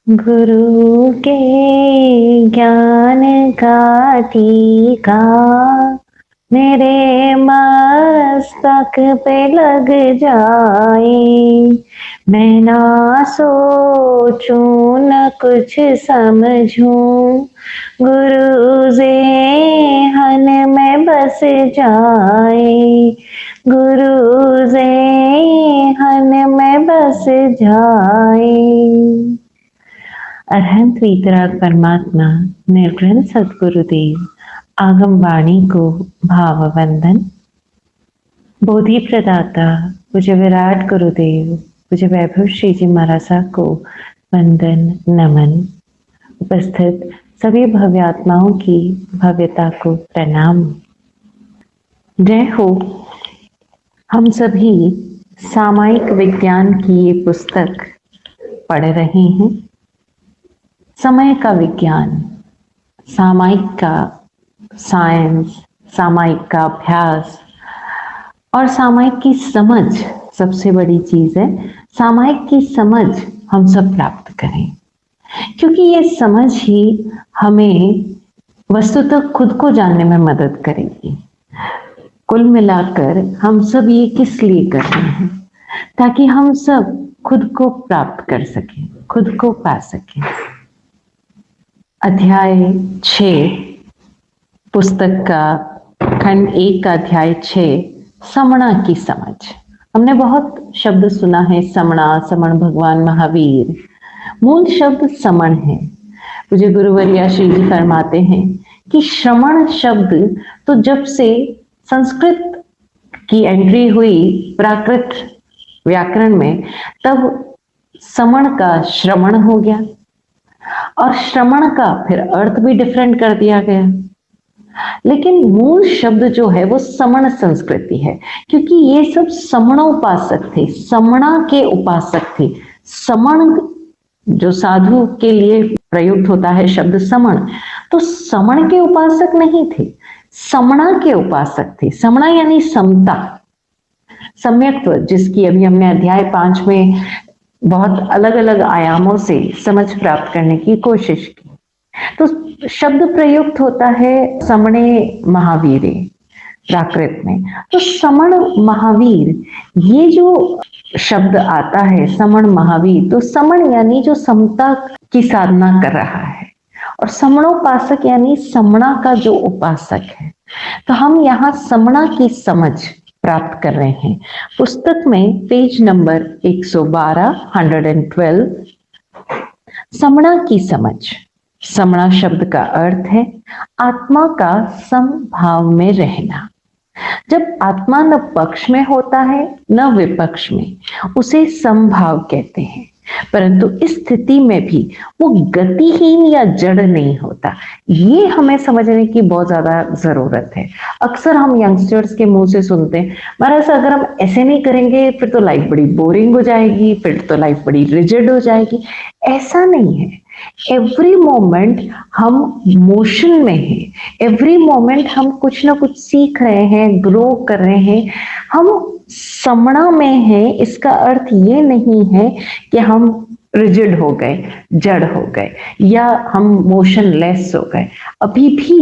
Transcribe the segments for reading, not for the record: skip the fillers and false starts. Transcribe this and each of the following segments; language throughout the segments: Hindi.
गुरु के ज्ञान का टीका मेरे मस्तक पे लग जाए, मैं ना सोचूं न कुछ समझूं, गुरु ज़ेहन में बस जाए, गुरु ज़ेहन में बस जाए। अरहंत वीतराग परमात्मा निर्गुण सदगुरुदेव आगम वाणी को भाव वंदन। बोधि प्रदाता पूज्य विराट गुरुदेव पूज्य वैभव श्री जी महाराज साहब को वंदन नमन। उपस्थित सभी भव्यात्माओं की भव्यता को प्रणाम। जय हो। हम सभी सामायिक विज्ञान की ये पुस्तक पढ़ रहे हैं। समय का विज्ञान, सामायिक का साइंस, सामायिक का अभ्यास और सामायिक की समझ सबसे बड़ी चीज है। सामायिक की समझ हम सब प्राप्त करें, क्योंकि ये समझ ही हमें वस्तुतः खुद को जानने में मदद करेगी। कुल मिलाकर हम सब ये किस लिए कर रहे हैं? ताकि हम सब खुद को प्राप्त कर सकें, खुद को पा सकें। अध्याय 6 पुस्तक का खंड 1 का अध्याय 6 समणा की समझ। हमने बहुत शब्द सुना है, समणा, समण भगवान महावीर। मूल शब्द समण है। मुझे गुरुवर्या श्री जी फरमाते हैं कि श्रमण शब्द तो जब से संस्कृत की एंट्री हुई प्राकृत व्याकरण में, तब समण का श्रवण हो गया और श्रवण का फिर अर्थ भी डिफरेंट कर दिया गया। लेकिन मूल शब्द जो है वो समण संस्कृति है, क्योंकि ये सब समणोपासक थे, समणा के उपासक थे। समण जो साधु के लिए प्रयुक्त होता है शब्द समण, तो समण के उपासक नहीं थे, समणा के उपासक थे। समणा यानी समता, सम्यक्त्व, जिसकी अभी हमने अध्याय 5 में बहुत अलग अलग आयामों से समझ प्राप्त करने की कोशिश की। तो शब्द प्रयुक्त होता है समणे महावीरे प्राकृत में। तो समण महावीर ये जो शब्द आता है, समण महावीर, तो समण यानी जो समता की साधना कर रहा है, और समणोपासक यानी समणा का जो उपासक है। तो हम यहाँ समणा की समझ प्राप्त कर रहे हैं। पुस्तक में पेज नंबर 112 112 समणा की समझ। समणा शब्द का अर्थ है आत्मा का समभाव में रहना। जब आत्मा न पक्ष में होता है न विपक्ष में, उसे समभाव कहते हैं। परंतु इस स्थिति में भी वो गतिहीन या जड़ नहीं होता। ये हमें समझने की बहुत ज्यादा जरूरत है। अक्सर हम यंगस्टर्स के मुंह से सुनते हैं, महाराज अगर हम ऐसे नहीं करेंगे फिर तो लाइफ बड़ी बोरिंग हो जाएगी, फिर तो लाइफ बड़ी रिजिड हो जाएगी। ऐसा नहीं है। एवरी मोमेंट हम मोशन में हैं, एवरी मोमेंट हम कुछ ना कुछ सीख रहे हैं, ग्रो कर रहे हैं। हम समणा में हैं, इसका अर्थ ये नहीं है कि हम रिजिड हो गए, जड़ हो गए, या हम मोशनलेस हो गए। अभी भी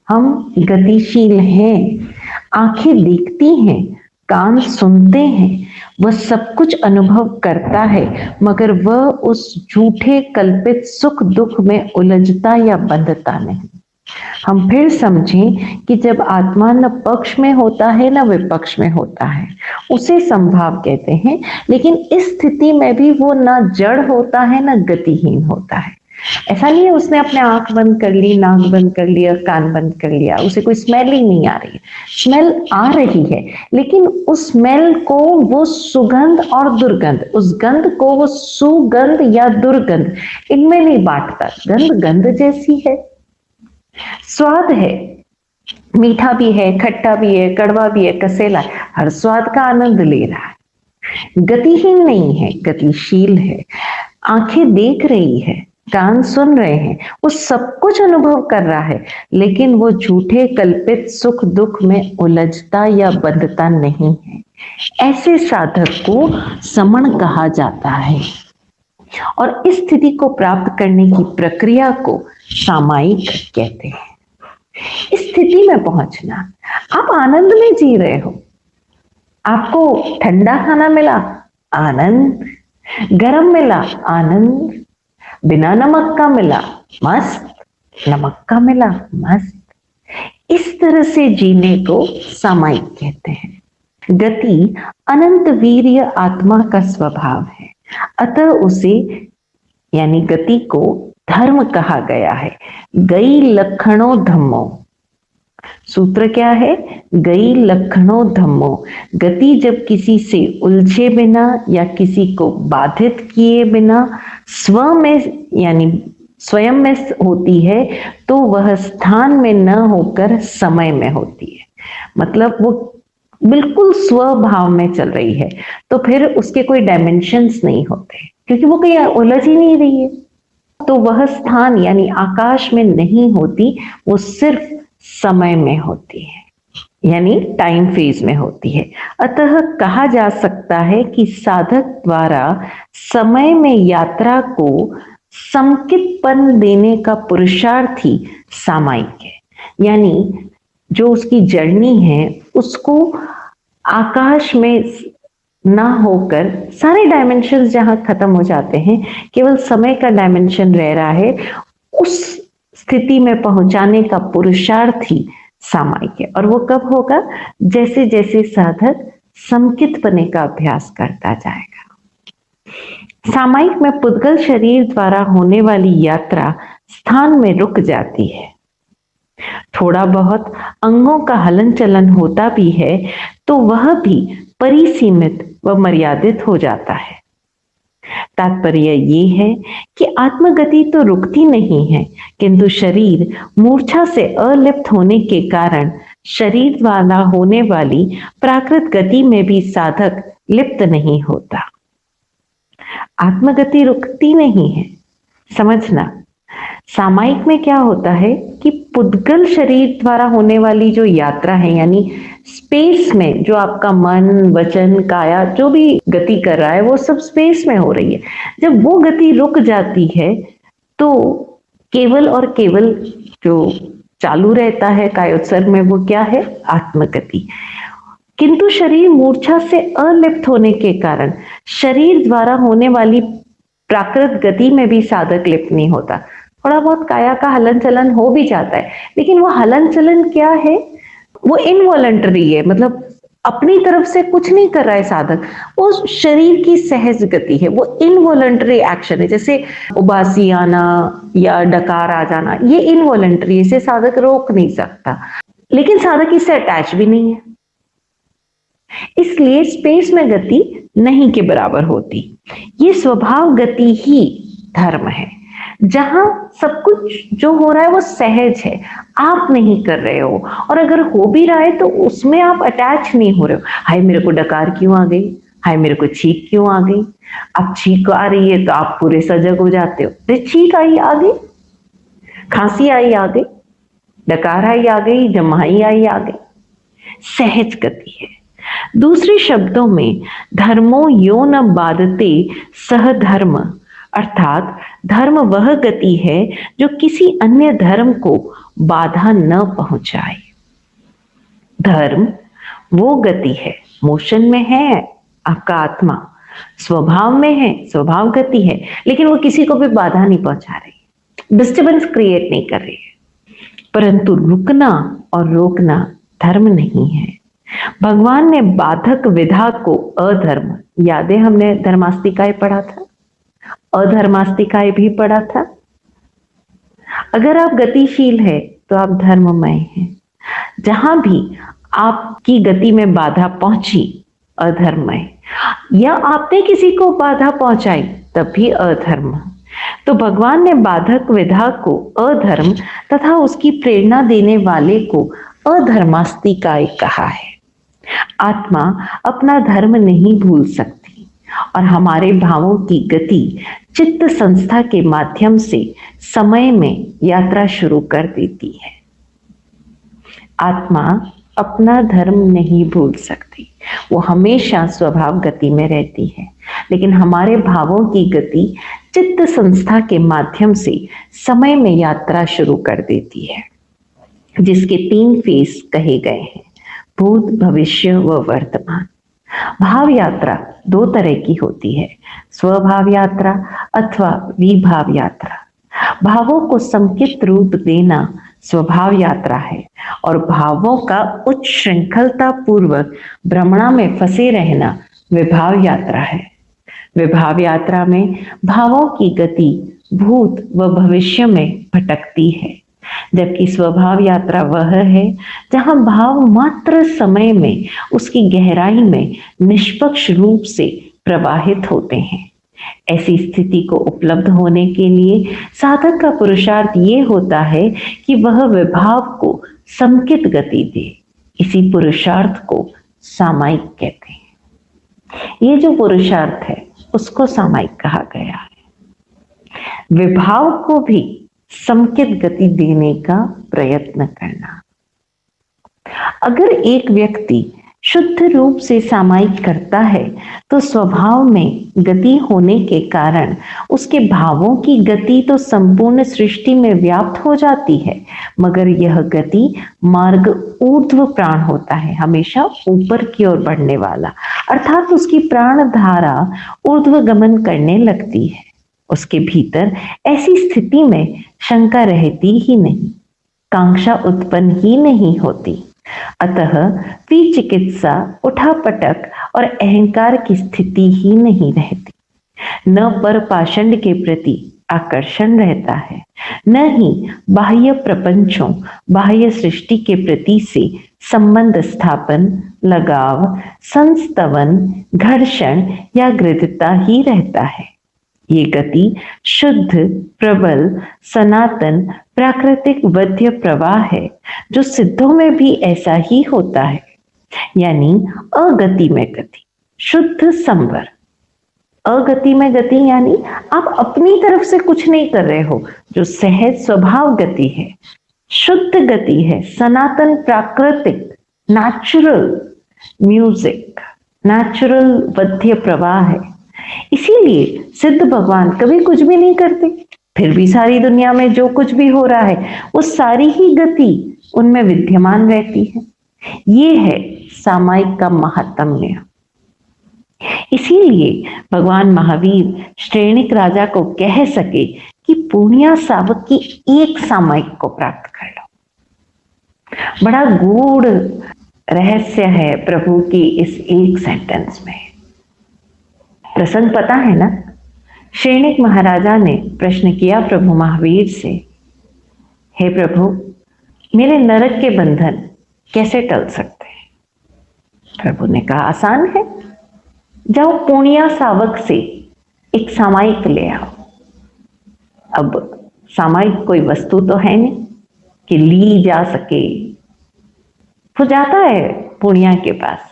हम गतिशील हैं। आंखें देखती हैं, कान सुनते हैं, वह सब कुछ अनुभव करता है, मगर वह उस झूठे कल्पित सुख दुख में उलझता या बंधता नहीं। हम फिर समझें कि जब आत्मा न पक्ष में होता है न विपक्ष में होता है, उसे संभाव कहते हैं। लेकिन इस स्थिति में भी वो न जड़ होता है न गतिहीन होता है। ऐसा नहीं है उसने अपने आंख बंद कर ली, नाक बंद कर लिया, कान बंद कर लिया, उसे कोई स्मेल ही नहीं आ रही। स्मेल आ रही है, लेकिन उस स्मेल को वो सुगंध और दुर्गंध, उस गंध को वो सुगंध या दुर्गंध इनमें नहीं बांटता। गंध गंध जैसी है, स्वाद है, मीठा भी है, खट्टा भी है, कड़वा भी है, कसेला है, हर स्वाद का आनंद ले रहा है। गतिहीन नहीं है, गतिशील है। आंखें देख रही है, कान सुन रहे हैं, वो सब कुछ अनुभव कर रहा है, लेकिन वो झूठे कल्पित सुख दुख में उलझता या बंधता नहीं है। ऐसे साधक को समण कहा जाता है। और इस स्थिति को प्राप्त करने की प्रक्रिया को सामायिक कहते हैं। इस स्थिति में पहुंचना, आप आनंद में जी रहे हो, आपको ठंडा खाना मिला, आनंद, गरम मिला, आनंद, बिना नमक का मिला, मस्त, नमक का मिला, मस्त। इस तरह से जीने को सामायिक कहते हैं। गति अनंत वीर्य आत्मा का स्वभाव है, अतः उसे यानी गति को धर्म कहा गया है। गई लक्षणों धम्मो, सूत्र क्या है? गई लक्षणों धम्मो। गति जब किसी से उलझे बिना या किसी को बाधित किए बिना स्व में यानी स्वयं में होती है तो वह स्थान में न होकर समय में होती है। मतलब वो बिल्कुल स्वभाव में चल रही है, तो फिर उसके कोई डायमेंशंस नहीं होते, क्योंकि वो कहीं उलझ ही नहीं रही है। तो वह स्थान यानी आकाश में नहीं होती, वो सिर्फ समय में होती है, यानी टाइम फेज में होती है। अतः कहा जा सकता है कि साधक द्वारा समय में यात्रा को समकितपन देने का पुरुषार्थ ही सामायिक है। यानी जो उसकी जर्नी है उसको आकाश में ना होकर सारे डायमेंशंस जहां खत्म हो जाते हैं, केवल समय का डायमेंशन रह रहा है, उस स्थिति में पहुंचाने का पुरुषार्थ ही सामायिक है। और वो कब होगा? जैसे जैसे साधक समकितपने का अभ्यास करता जाएगा। सामायिक में पुद्गल शरीर द्वारा होने वाली यात्रा स्थान में रुक जाती है। थोड़ा बहुत अंगों का हलन चलन होता भी है तो वह भी परिसीमित व मर्यादित हो जाता है। तात्पर्य ये है कि आत्मगति तो रुकती नहीं है, किंतु शरीर मूर्छा से अलिप्त होने के कारण शरीर द्वारा होने वाली प्राकृत गति में भी साधक लिप्त नहीं होता। आत्मगति रुकती नहीं है, समझना। सामायिक में क्या होता है कि पुद्गल शरीर द्वारा होने वाली जो यात्रा है, यानी स्पेस में जो आपका मन, वचन, काया जो भी गति कर रहा है वो सब स्पेस में हो रही है। जब वो गति रुक जाती है तो केवल और केवल जो चालू रहता है कायोत्सर्ग में वो क्या है? आत्मगति। किंतु शरीर मूर्छा से अलिप्त होने के कारण शरीर द्वारा होने वाली प्राकृत गति में भी साधक लिप्त नहीं होता। थोड़ा बहुत काया का हलन चलन हो भी जाता है, लेकिन वो हलन चलन क्या है? वो इनवॉलंटरी है, मतलब अपनी तरफ से कुछ नहीं कर रहा है साधक, वो शरीर की सहज गति है, वो इनवॉलंटरी एक्शन है। जैसे उबासी आना या डकार आ जाना, ये इनवॉलंटरी, इसे साधक रोक नहीं सकता, लेकिन साधक इससे अटैच भी नहीं है, इसलिए स्पेस में गति नहीं के बराबर होती। ये स्वभाव गति ही धर्म है, जहां सब कुछ जो हो रहा है वो सहज है, आप नहीं कर रहे हो, और अगर हो भी रहा है तो उसमें आप अटैच नहीं हो रहे हो। हाय मेरे को डकार क्यों आ गई, हाय मेरे को छींक क्यों आ गई। अब छींक आ रही है तो आप पूरे सजग हो जाते हो, तो छींक आई आ गई, खांसी आई आ गई, डकार आई आ गई, जमाई आई आ गई, सहज गति है। दूसरे शब्दों में धर्मो यो न बाधते सह धर्म, अर्थात धर्म वह गति है जो किसी अन्य धर्म को बाधा न पहुंचाए। धर्म वो गति है, मोशन में है आपका आत्मा, स्वभाव में है, स्वभाव गति है, लेकिन वो किसी को भी बाधा नहीं पहुंचा रही, डिस्टर्बेंस क्रिएट नहीं कर रही है। परंतु रुकना और रोकना धर्म नहीं है। भगवान ने बाधक विधा को अधर्म, याद है हमने धर्मास्तिकाय पढ़ा था, अधर्मास्तिकाय भी पढ़ा था। अगर आप गतिशील है तो आप धर्ममय हैं, जहां भी आपकी गति में बाधा पहुंची अधर्ममय, या आपने किसी को बाधा पहुंचाई तब भी अधर्म। तो भगवान ने बाधक विधा को अधर्म तथा उसकी प्रेरणा देने वाले को अधर्मास्तिकाय कहा है। आत्मा अपना धर्म नहीं भूल सकती और हमारे भावों की गति चित्त संस्था के माध्यम से समय में यात्रा शुरू कर देती है। आत्मा अपना धर्म नहीं भूल सकती, वो हमेशा स्वभाव गति में रहती है, लेकिन हमारे भावों की गति चित्त संस्था के माध्यम से समय में यात्रा शुरू कर देती है, जिसके 3 फेस कहे गए हैं, भूत, भविष्य व वर्तमान। भाव यात्रा 2 तरह की होती है, स्वभाव यात्रा अथवा विभाव यात्रा। भावों को संकित रूप देना स्वभाव यात्रा है और भावों का उच्च श्रृंखलता पूर्वक भ्रमणा में फंसे रहना विभाव यात्रा है। विभाव यात्रा में भावों की गति भूत व भविष्य में भटकती है, जबकि स्वभाव यात्रा वह है जहां भाव मात्र समय में उसकी गहराई में निष्पक्ष रूप से प्रवाहित होते हैं। ऐसी स्थिति को उपलब्ध होने के लिए साधक का पुरुषार्थ ये होता है कि वह विभाव को संकित गति दे। इसी पुरुषार्थ को सामायिक कहते हैं। ये जो पुरुषार्थ है उसको सामायिक कहा गया है। विभाव को भी संकित गति देने का प्रयत्न करना। अगर एक व्यक्ति शुद्ध रूप से सामायिक करता है तो स्वभाव में गति होने के कारण उसके भावों की गति तो संपूर्ण सृष्टि में व्याप्त हो जाती है, मगर यह गति मार्ग ऊर्ध्व प्राण होता है, हमेशा ऊपर की ओर बढ़ने वाला, अर्थात उसकी प्राण धारा ऊर्ध्व गमन करने लगती है। उसके भीतर ऐसी स्थिति में शंका रहती ही नहीं, कांक्षा उत्पन्न ही नहीं होती। अतः विचिकित्सा, उठापटक और अहंकार की स्थिति ही नहीं रहती। न पर पाषंड के प्रति आकर्षण रहता है, न ही बाह्य प्रपंचों, बाह्य सृष्टि के प्रति से संबंध स्थापन, लगाव, संस्तवन, घर्षण या गृद्धता ही रहता है। ये गति शुद्ध, प्रबल, सनातन, प्राकृतिक वध्य प्रवाह है, जो सिद्धों में भी ऐसा ही होता है, यानी अगति में गति, शुद्ध संवर। अगति में गति यानी आप अपनी तरफ से कुछ नहीं कर रहे हो, जो सहज स्वभाव गति है, शुद्ध गति है, सनातन, प्राकृतिक, नेचुरल म्यूजिक, नेचुरल वध्य प्रवाह है। इसीलिए सिद्ध भगवान कभी कुछ भी नहीं करते, फिर भी सारी दुनिया में जो कुछ भी हो रहा है वो सारी ही गति उनमें विद्यमान रहती है। ये है सामायिक का महात्म्य। इसीलिए भगवान महावीर श्रेणिक राजा को कह सके कि पूर्णिया सावक की एक सामायिक को प्राप्त कर लो। बड़ा गूढ़ रहस्य है प्रभु की इस एक सेंटेंस में। प्रसंग पता है ना? श्रेणिक महाराजा ने प्रश्न किया प्रभु महावीर से, हे प्रभु, मेरे नरक के बंधन कैसे टल सकते हैं? प्रभु ने कहा, आसान है, जाओ पूर्णिया सावक से एक सामायिक ले आओ। अब सामायिक कोई वस्तु तो है नहीं कि ली जा सके। वो जाता है पूर्णिया के पास,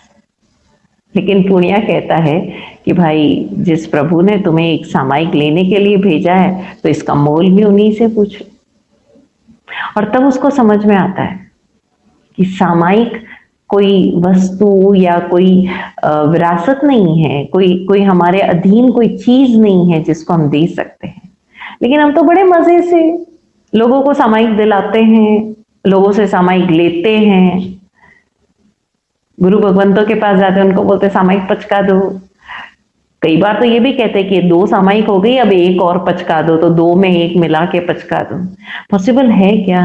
लेकिन पूर्णिया कहता है कि भाई, जिस प्रभु ने तुम्हें एक सामायिक लेने के लिए भेजा है तो इसका मोल भी उन्हीं से पूछो। और तब उसको समझ में आता है कि सामायिक कोई वस्तु या कोई विरासत नहीं है, कोई हमारे अधीन कोई चीज नहीं है जिसको हम दे सकते हैं। लेकिन हम तो बड़े मजे से लोगों को सामायिक दिलाते हैं, लोगों से सामायिक लेते हैं। गुरु भगवंतों के पास जाते हैं, उनको बोलते सामायिक पचका दो। कई बार तो ये भी कहते हैं कि 2 सामायिक हो गई, अब एक और पचका दो, तो 2 में 1 मिला के पचका दो। पॉसिबल है क्या?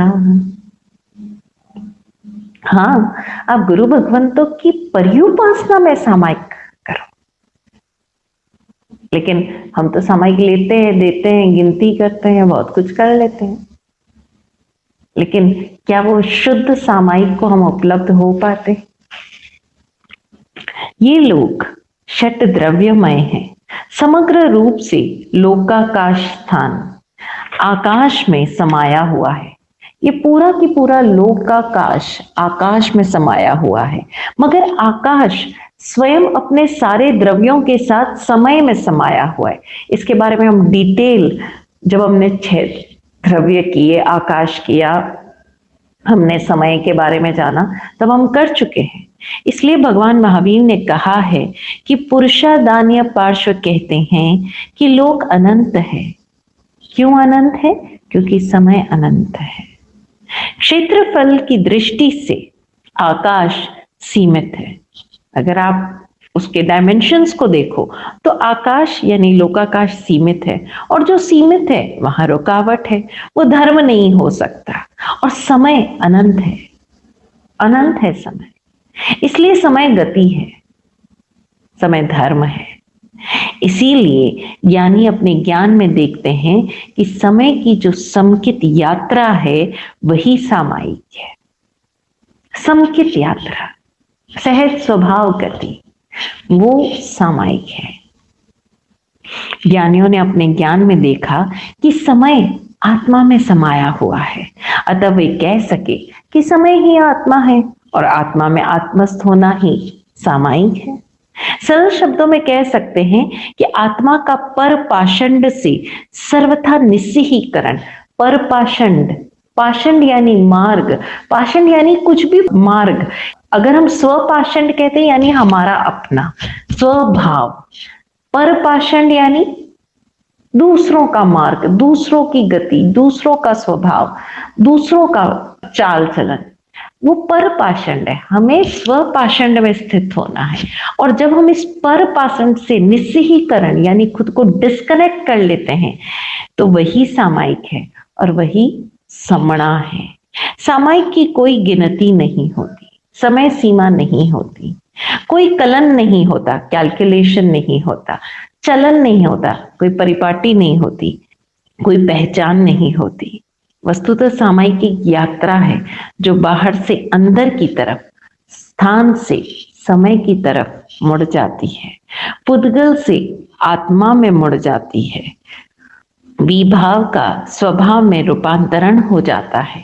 हाँ, आप गुरु भगवंतों की पर्युपासना में सामायिक करो। लेकिन हम तो सामायिक लेते हैं, देते हैं, गिनती करते हैं, बहुत कुछ कर लेते हैं, लेकिन क्या वो शुद्ध सामायिक को हम उपलब्ध हो पाते? ये लोग षट द्रव्यमय हैं, समग्र रूप से लोकाकाश स्थान आकाश में समाया हुआ है। ये पूरा की पूरा लोकाकाश आकाश में समाया हुआ है, मगर आकाश स्वयं अपने सारे द्रव्यों के साथ समय में समाया हुआ है। इसके बारे में हम डिटेल, जब हमने 6 द्रव्य किए, आकाश किया, हमने समय के बारे में जाना तब हम कर चुके हैं। इसलिए भगवान महावीर ने कहा है कि पुरुषादान्य पार्श्व कहते हैं कि लोक अनंत है। क्यों अनंत है? क्योंकि समय अनंत है। क्षेत्रफल की दृष्टि से आकाश सीमित है। अगर आप उसके डायमेंशंस को देखो तो आकाश यानी लोकाकाश सीमित है, और जो सीमित है वहां रुकावट है, वो धर्म नहीं हो सकता। और समय अनंत है, अनंत है समय, इसलिए समय गति है, समय धर्म है। इसीलिए ज्ञानी अपने ज्ञान में देखते हैं कि समय की जो समकित यात्रा है वही सामायिक है। समकित यात्रा, सहज स्वभाव गति, वो सामायिक है। ज्ञानियों ने अपने ज्ञान में देखा कि समय आत्मा में समाया हुआ है, अतः वे कह सके कि समय ही आत्मा है और आत्मा में आत्मस्थ होना ही सामायिक है। सरल शब्दों में कह सकते हैं कि आत्मा का परपाषंड से सर्वथा निस्सीहीकरण, परपाषंड, पाषंड यानी मार्ग, पाषंड यानी कुछ भी मार्ग। अगर हम स्वपाषंड कहते हैं यानी हमारा अपना स्वभाव, परपाषंड यानी दूसरों का मार्ग, दूसरों की गति, दूसरों का स्वभाव, दूसरों का चाल चलन, वो परपाषंड है। हमें स्वपाषंड में स्थित होना है, और जब हम इस परपाषंड से निस्सीहीकरण यानी खुद को डिस्कनेक्ट कर लेते हैं तो वही सामायिक है और वही समणा है। सामायिक की कोई गिनती नहीं होती, समय सीमा नहीं होती, कोई कलन नहीं होता, कैलकुलेशन नहीं होता, चलन नहीं होता, कोई परिपाटी नहीं होती, कोई पहचान नहीं होती। वस्तुतः सामायिक एक यात्रा है जो बाहर से अंदर की तरफ, स्थान से समय की तरफ मुड़ जाती है, पुद्गल से आत्मा में मुड़ जाती है, विभाव का स्वभाव में रूपांतरण हो जाता है,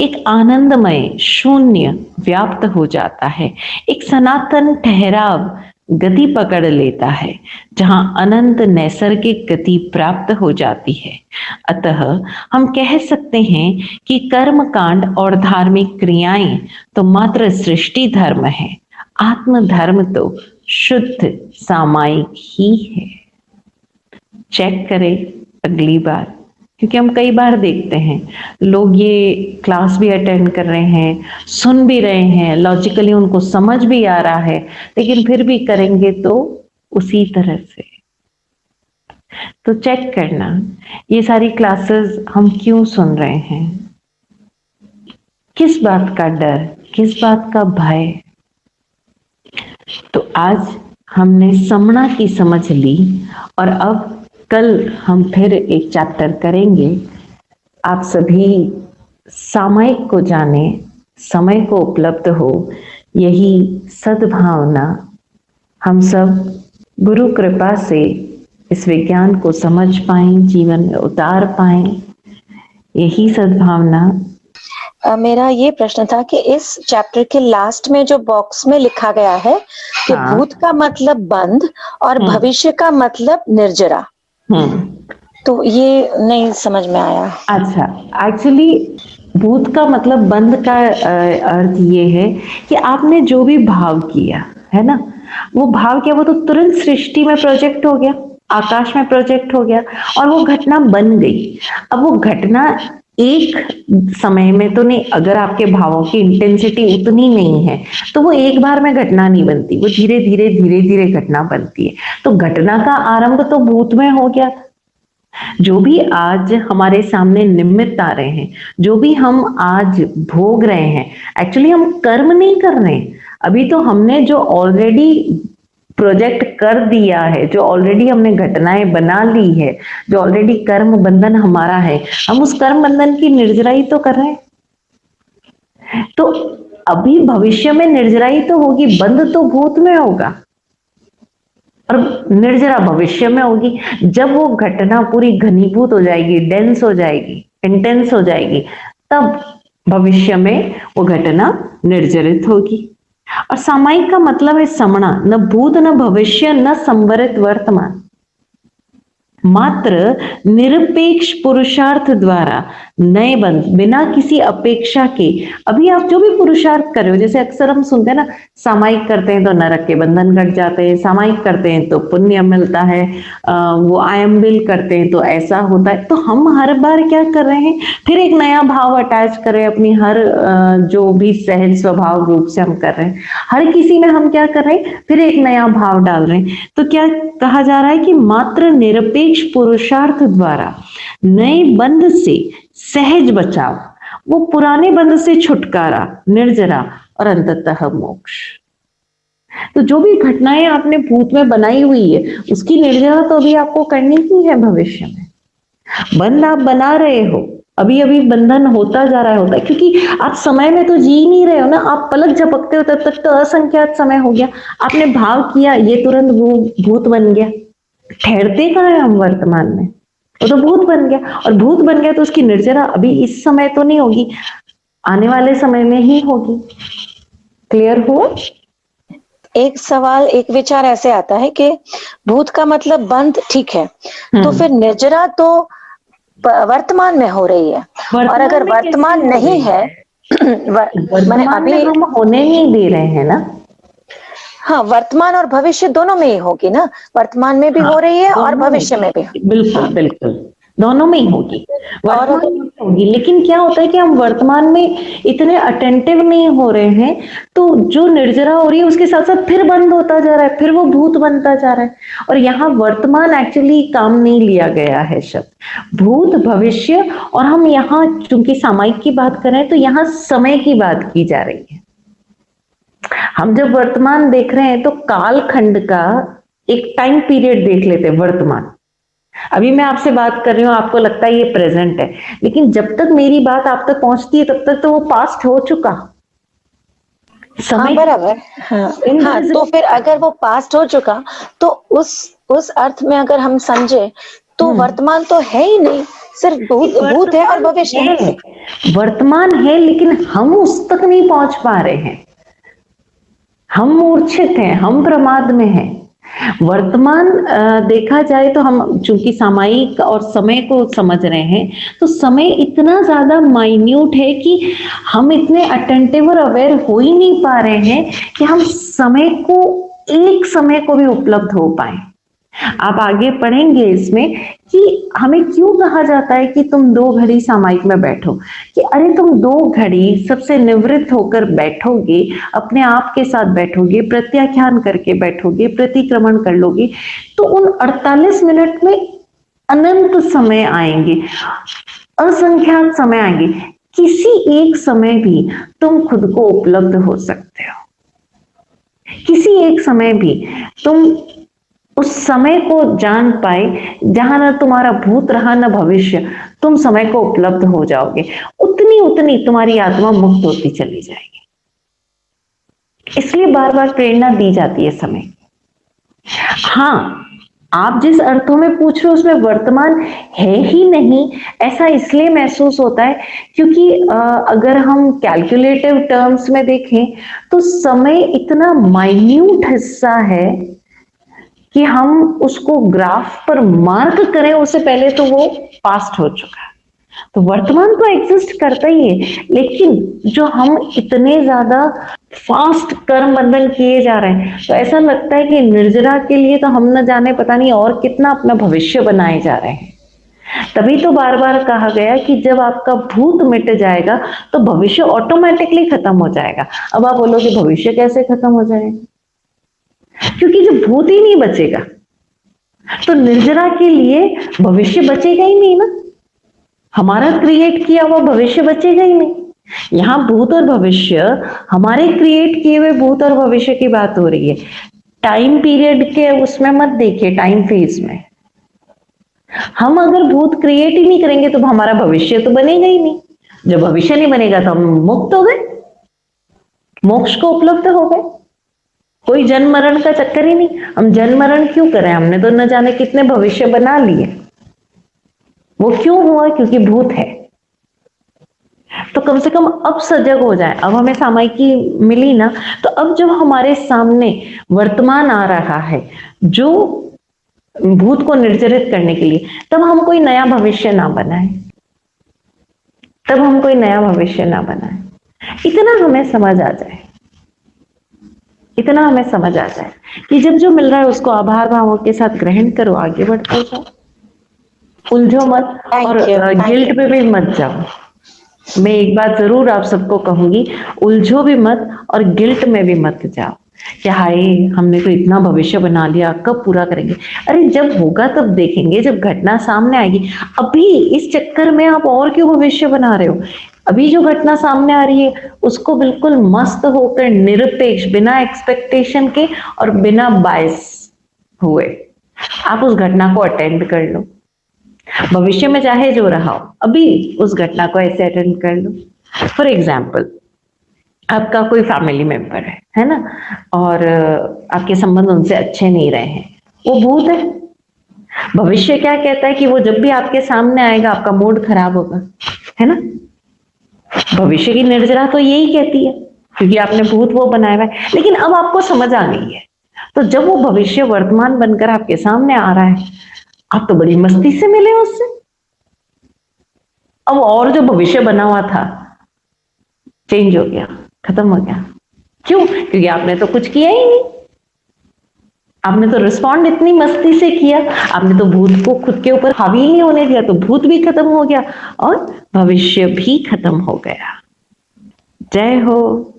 एक आनंदमय शून्य व्याप्त हो जाता है, एक सनातन ठहराव गति पकड़ लेता है, जहां अनंत नैसर्गिक गति प्राप्त हो जाती है। अतः हम कह सकते हैं कि कर्म कांड और धार्मिक क्रियाएं तो मात्र सृष्टि धर्म है, आत्म धर्म तो शुद्ध सामायिक ही है। चेक करें अगली बार, क्योंकि हम कई बार देखते हैं लोग ये क्लास भी अटेंड कर रहे हैं, सुन भी रहे हैं, लॉजिकली उनको समझ भी आ रहा है, लेकिन फिर भी करेंगे तो उसी तरह से। तो चेक करना ये सारी क्लासेस हम क्यों सुन रहे हैं, किस बात का डर, किस बात का भय। तो आज हमने समणा की समझ ली, और अब कल हम फिर एक चैप्टर करेंगे। आप सभी सामायिक को जाने, समय को उपलब्ध हो, यही सद्भावना हम सब गुरु कृपा से इस विज्ञान को समझ पाएं, जीवन में उतार पाएं, यही सद्भावना। मेरा ये प्रश्न था कि इस चैप्टर के लास्ट में जो बॉक्स में लिखा गया है कि भूत का मतलब बंध और भविष्य का मतलब निर्जरा, तो ये नहीं समझ में आया। अच्छा, एक्चुअली भूत का मतलब बंध का अर्थ ये है कि आपने जो भी भाव किया है ना, वो भाव किया, वो तो तुरंत सृष्टि में प्रोजेक्ट हो गया, आकाश में प्रोजेक्ट हो गया, और वो घटना बन गई। अब वो घटना एक समय में तो नहीं, अगर आपके भावों की इंटेंसिटी उतनी नहीं है तो वो एक बार में घटना नहीं बनती, वो धीरे धीरे धीरे धीरे घटना बनती है। तो घटना का आरंभ तो भूत में हो गया। जो भी आज हमारे सामने निमित्त आ रहे हैं, जो भी हम आज भोग रहे हैं, एक्चुअली हम कर्म नहीं कर रहे हैं। अभी तो हमने जो ऑलरेडी प्रोजेक्ट कर दिया है, जो ऑलरेडी हमने घटनाएं बना ली है, जो ऑलरेडी कर्म बंधन हमारा है, हम उस कर्म बंधन की निर्जराई तो कर रहे हैं। तो अभी भविष्य में निर्जराई तो होगी, बंध तो भूत में होगा और निर्जरा भविष्य में होगी। जब वो घटना पूरी घनीभूत हो जाएगी, डेंस हो जाएगी, इंटेंस हो जाएगी, तब भविष्य में वो घटना निर्जरित होगी। और सामायिक का मतलब है समणा, न भूत न भविष्य न संवरित वर्तमान, मात्र निरपेक्ष पुरुषार्थ द्वारा नए बंध, बिना किसी अपेक्षा के। अभी आप जो भी पुरुषार्थ कर रहे हो, जैसे अक्सर हम सुनते हैं ना, सामायिक करते हैं तो नरक के बंधन कट जाते हैं, सामायिक करते हैं तो पुण्य मिलता है, वो आयम बिल करते हैं तो ऐसा होता है। तो हम हर बार क्या कर रहे हैं, फिर एक नया भाव अटैच कर रहे हैं अपनी हर जो भी सहज स्वभाव रूप से हम कर रहे हैं, हर किसी में हम क्या कर रहे हैं, फिर एक नया भाव डाल रहे हैं। तो क्या कहा जा रहा है कि मात्र निरपेक्ष पुरुषार्थ द्वारा नए बंध से सहज बचाव, वो पुराने बंध से छुटकारा, निर्जरा और अंततः मोक्ष। तो जो भी घटनाएं आपने भूत में बनाई हुई है, उसकी निर्जरा तो अभी आपको करनी ही है। भविष्य में बंध आप बना रहे हो, अभी अभी बंधन होता जा रहा होता है, क्योंकि आप समय में तो जी नहीं रहे हो ना। आप पलक झपकते हो तब तक तो असंख्यात समय हो गया, आपने भाव किया, ये तुरंत वो भूत बन गया। ठहरते कहाँ है हम वर्तमान में, वो तो भूत बन गया। और भूत बन गया तो उसकी निर्जरा अभी इस समय तो नहीं होगी, आने वाले समय में ही होगी। क्लियर हुआ? एक सवाल, एक विचार ऐसे आता है कि भूत का मतलब बंध, ठीक है, तो फिर निर्जरा तो वर्तमान में हो रही है, और अगर वर्तमान नहीं है मैंने अभी हम होने नहीं दे रहे हैं ना। हाँ, वर्तमान और भविष्य दोनों में ही होगी ना, वर्तमान में भी हो रही है और भविष्य में भी। बिल्कुल बिल्कुल, दोनों में ही होगी, वर्तमान में होगी। लेकिन क्या होता है कि हम वर्तमान में इतने अटेंटिव नहीं हो रहे हैं, तो जो निर्जरा हो रही है उसके साथ साथ फिर बंद होता जा रहा है, फिर वो भूत बनता जा रहा है। और यहाँ वर्तमान एक्चुअली काम नहीं लिया गया है शब्द, भूत, भविष्य, और हम यहाँ चूंकि सामायिक की बात कर रहे हैं तो यहाँ समय की बात की जा रही है। हम जब वर्तमान देख रहे हैं तो काल खंड का एक टाइम पीरियड देख लेते हैं। वर्तमान, अभी मैं आपसे बात कर रही हूं, आपको लगता है ये प्रेजेंट है, लेकिन जब तक मेरी बात आप तक पहुंचती है तब तक तो वो पास्ट हो चुका समय। हाँ, बराबर। हाँ, तो फिर अगर वो पास्ट हो चुका तो उस अर्थ में अगर हम समझे तो वर्तमान तो है ही नहीं, सिर्फ भूत है और भविष्य है। वर्तमान है लेकिन हम उस तक नहीं पहुंच पा रहे हैं, हम मूर्छित हैं, हम प्रमाद में हैं। वर्तमान देखा जाए तो हम चूंकि सामायिक और समय को समझ रहे हैं, तो समय इतना ज्यादा माइन्यूट है कि हम इतने अटेंटिव और अवेयर हो ही नहीं पा रहे हैं कि हम समय को, एक समय को भी उपलब्ध हो पाए। आप आगे पढ़ेंगे इसमें कि हमें क्यों कहा जाता है कि तुम 2 घड़ी सामायिक में बैठो, कि अरे तुम 2 घड़ी सबसे निवृत्त होकर बैठोगे, अपने आप के साथ बैठोगे, प्रत्याख्यान करके बैठोगे, प्रतिक्रमण कर लोगे, तो उन 48 मिनट में अनंत समय आएंगे, असंख्यात समय आएंगे। किसी एक समय भी तुम खुद को उपलब्ध हो सकते हो, किसी एक समय भी तुम उस समय को जान पाए जहां ना तुम्हारा भूत रहा ना भविष्य, तुम समय को उपलब्ध हो जाओगे, उतनी उतनी तुम्हारी आत्मा मुक्त होती चली जाएगी। इसलिए बार बार प्रेरणा दी जाती है समय। हाँ, आप जिस अर्थों में पूछ रहे हो उसमें वर्तमान है ही नहीं, ऐसा इसलिए महसूस होता है क्योंकि अगर हम कैलकुलेटिव टर्म्स में देखें तो समय इतना माइन्यूट हिस्सा है कि हम उसको ग्राफ पर मार्क करें उससे पहले तो वो पास्ट हो चुका है। तो वर्तमान तो एग्जिस्ट करता ही है, लेकिन जो हम इतने ज्यादा फास्ट कर्म बंधन किए जा रहे हैं, तो ऐसा लगता है कि निर्जरा के लिए तो हम न जाने पता नहीं और कितना अपना भविष्य बनाए जा रहे हैं। तभी तो बार बार कहा गया कि जब आपका भूत मिट जाएगा तो भविष्य ऑटोमेटिकली खत्म हो जाएगा। अब आप बोलोगे भविष्य कैसे खत्म हो जाएगा, क्योंकि जब भूत ही नहीं बचेगा तो निर्जरा के लिए भविष्य बचेगा ही नहीं ना, हमारा क्रिएट किया हुआ भविष्य बचेगा ही नहीं। यहां भूत और भविष्य, हमारे क्रिएट किए हुए भूत और भविष्य की बात हो रही है। टाइम पीरियड के उसमें मत देखिए, टाइम फेज में हम अगर भूत क्रिएट ही नहीं करेंगे तो हमारा भविष्य तो बनेगा ही नहीं। जब भविष्य नहीं बनेगा तो हम मुक्त हो गए, मोक्ष को उपलब्ध हो गए, कोई जन्म मरण का चक्कर ही नहीं। हम जन्म मरण क्यों करें, हमने तो न जाने कितने भविष्य बना लिए। वो क्यों हुआ, क्योंकि भूत है। तो कम से कम अब सजग हो जाए। अब हमें सामायिकी मिली ना, तो अब जब हमारे सामने वर्तमान आ रहा है जो भूत को निर्जरित करने के लिए, तब हम कोई नया भविष्य ना बनाए। तब हम कोई नया भविष्य ना बनाए। इतना हमें समझ आ जाए, इतना हमें समझ आ जाए कि जब जो मिल रहा है उसको आभार भावों के साथ ग्रहण करो, आगे बढ़ते जाओ, उलझो मत और थैंक यू। गिल्ट पे भी मत जाओ। मैं एक बात जरूर आप सबको कहूंगी, उलझो भी मत और गिल्ट में भी मत जाओ कि हाय हमने तो इतना भविष्य बना लिया, कब पूरा करेंगे। अरे जब होगा तब देखेंगे, जब घटना सामने आएगी। अभी इस चक्कर में आप और क्यों भविष्य बना रहे हो? अभी जो घटना सामने आ रही है उसको बिल्कुल मस्त होकर, निरपेक्ष, बिना एक्सपेक्टेशन के और बिना बायस हुए आप उस घटना को अटेंड कर लो। भविष्य में चाहे जो रहा हो, अभी उस घटना को ऐसे अटेंड कर लो। फॉर एग्जाम्पल, आपका कोई फैमिली मेंबर है ना, और आपके संबंध उनसे अच्छे नहीं रहे हैं, वो भूत है। भविष्य क्या कहता है कि वो जब भी आपके सामने आएगा आपका मूड खराब होगा, है ना। भविष्य की निर्जरा तो यही कहती है, क्योंकि आपने भूत वो बनाया हुआ है। लेकिन अब आपको समझ आ गई है, तो जब वो भविष्य वर्तमान बनकर आपके सामने आ रहा है, आप तो बड़ी मस्ती से मिले उससे। अब और जो भविष्य बना हुआ था चेंज हो गया, खत्म हो गया। क्यों? क्योंकि आपने तो कुछ किया ही नहीं, आपने तो रिस्पॉन्ड इतनी मस्ती से किया, आपने तो भूत को खुद के ऊपर हावी ही नहीं होने दिया, तो भूत भी खत्म हो गया और भविष्य भी खत्म हो गया। जय हो।